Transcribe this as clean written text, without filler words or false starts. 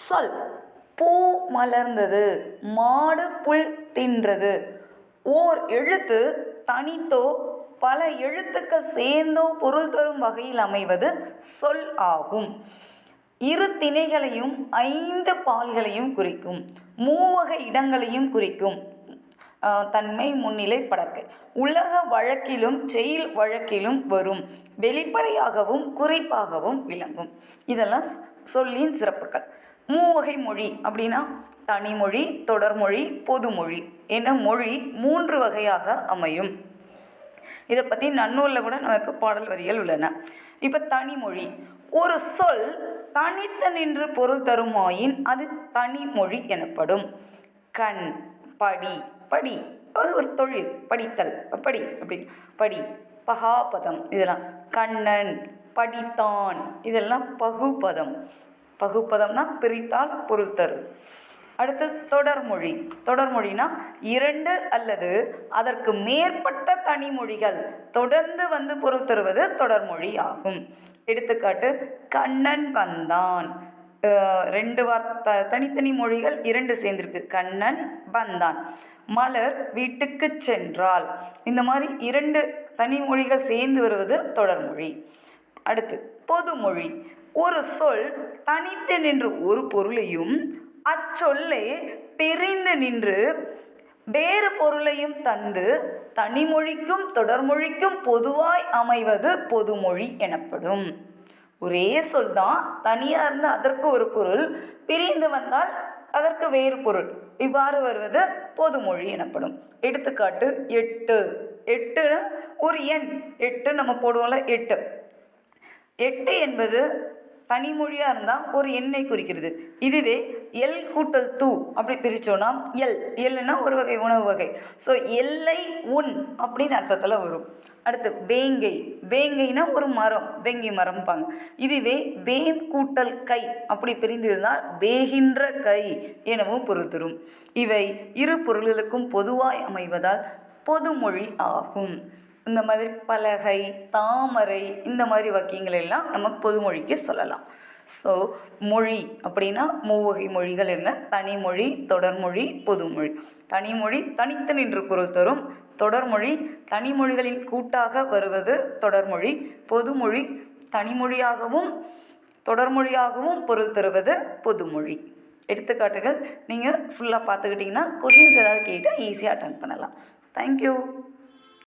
சொல். பூ மலர்ந்தது, மாடு புல் தின்றது. ஓர் எழுத்து தனித்தோ பல எழுத்துக்கள் சேர்ந்தோ பொருள் தரும் வகையில் அமைவது சொல் ஆகும். இரு திணைகளையும் 5 பால்களையும் குறிக்கும். மூவகை இடங்களையும் குறிக்கும். தன்மை, முன்னிலை, படர்க்கை. உலக வழக்கிலும் செயல் வழக்கிலும் வரும். வெளிப்படையாகவும் குறிப்பாகவும் விளங்கும். இதெல்லாம் சொல்லின் சிறப்புகள். மூவகை மொழி அப்படின்னா தனிமொழி, தொடர்மொழி, பொதுமொழி என மொழி 3 வகையாக அமையும். இதை பற்றி நன்னூலில் கூட நமக்கு பாடல் வரிகள் உள்ளன. இப்போ தனிமொழி. ஒரு சொல் தனித்து நின்று பொருள் தருமாயின் அது தனிமொழி எனப்படும். கண், படி, படி அது ஒரு தொழில், படித்தல், படி அப்படி படி. பகாபதம் இதெல்லாம். கண்ணன், படித்தான் இதெல்லாம் பகுபதம். பகுப்பதம்னா பிரித்தால் பொருள் தரும். அடுத்து தொடர்மொழி. தொடர்மொழினா 2 அல்லது அதற்கு மேற்பட்ட தனிமொழிகள் தொடர்ந்து வந்து பொருள் தருவது தொடர்மொழி ஆகும். எடுத்துக்காட்டு, கண்ணன் வந்தான். 2 தனித்தனி மொழிகள் 2 சேர்ந்திருக்கு. கண்ணன் வந்தான். மலர் வீட்டுக்கு சென்றாள். இந்த மாதிரி 2 தனிமொழிகள் சேர்ந்து வருவது தொடர்மொழி. அடுத்து பொதுமொழி. ஒரு சொல் தனித்து நின்று ஒரு பொருளையும் அச்சொல்லை பிரிந்து நின்று வேறு பொருளையும் தந்து தனிமொழிக்கும் தொடர்மொழிக்கும் பொதுவாய் அமைவது பொதுமொழி எனப்படும். ஒரே சொல் தான், தனியாக இருந்து அதற்கு ஒரு பொருள், பிரிந்து வந்தால் அதற்கு வேறு பொருள், இவ்வாறு வருவது பொதுமொழி எனப்படும். எடுத்துக்காட்டு, 8. 8 ஒரு எண். 8 நம்ம போடுவோம்ல, 8. 8 என்பது தனிமொழியாக இருந்தால் ஒரு எண்ணை குறிக்கிறது. இதுவே எல் கூட்டல் தூ அப்படி பிரித்தோன்னா எல்னா ஒரு வகை உணவு வகை. ஸோ எல்லை உன் அப்படின்னு அர்த்தத்தில் வரும். அடுத்து வேங்கை. வேங்கைனா ஒரு மரம், வேங்கை மரம்பாங்க. இதுவே வேம் கூட்டல் கை அப்படி பிரிந்திருந்தால் வேகின்ற கை எனவும் பொருள் தரும். இவை இரு பொருள்களுக்கும் பொதுவாய் அமைவதால் பொதுமொழி ஆகும். இந்த மாதிரி பலகை, தாமரை இந்த மாதிரி வாக்கியங்கள் எல்லாம் நமக்கு பொதுமொழிக்கு சொல்லலாம். ஸோ மொழி அப்படின்னா மூவகை மொழிகள் என்ன? தனிமொழி, தொடர்மொழி, பொதுமொழி. தனிமொழி தனித்து நின்று பொருள் தரும். தொடர்மொழி தனிமொழிகளின் கூட்டாக வருவது தொடர்மொழி. பொதுமொழி தனிமொழியாகவும் தொடர்மொழியாகவும் பொருள் தருவது பொதுமொழி. எடுத்துக்காட்டுகள் நீங்கள் ஃபுல்லாக பார்த்துக்கிட்டிங்கன்னா கொஷின்ஸ் ஏதாவது கேட்டால் ஈஸியாக அட்டென்ட் பண்ணலாம். தேங்க்யூ.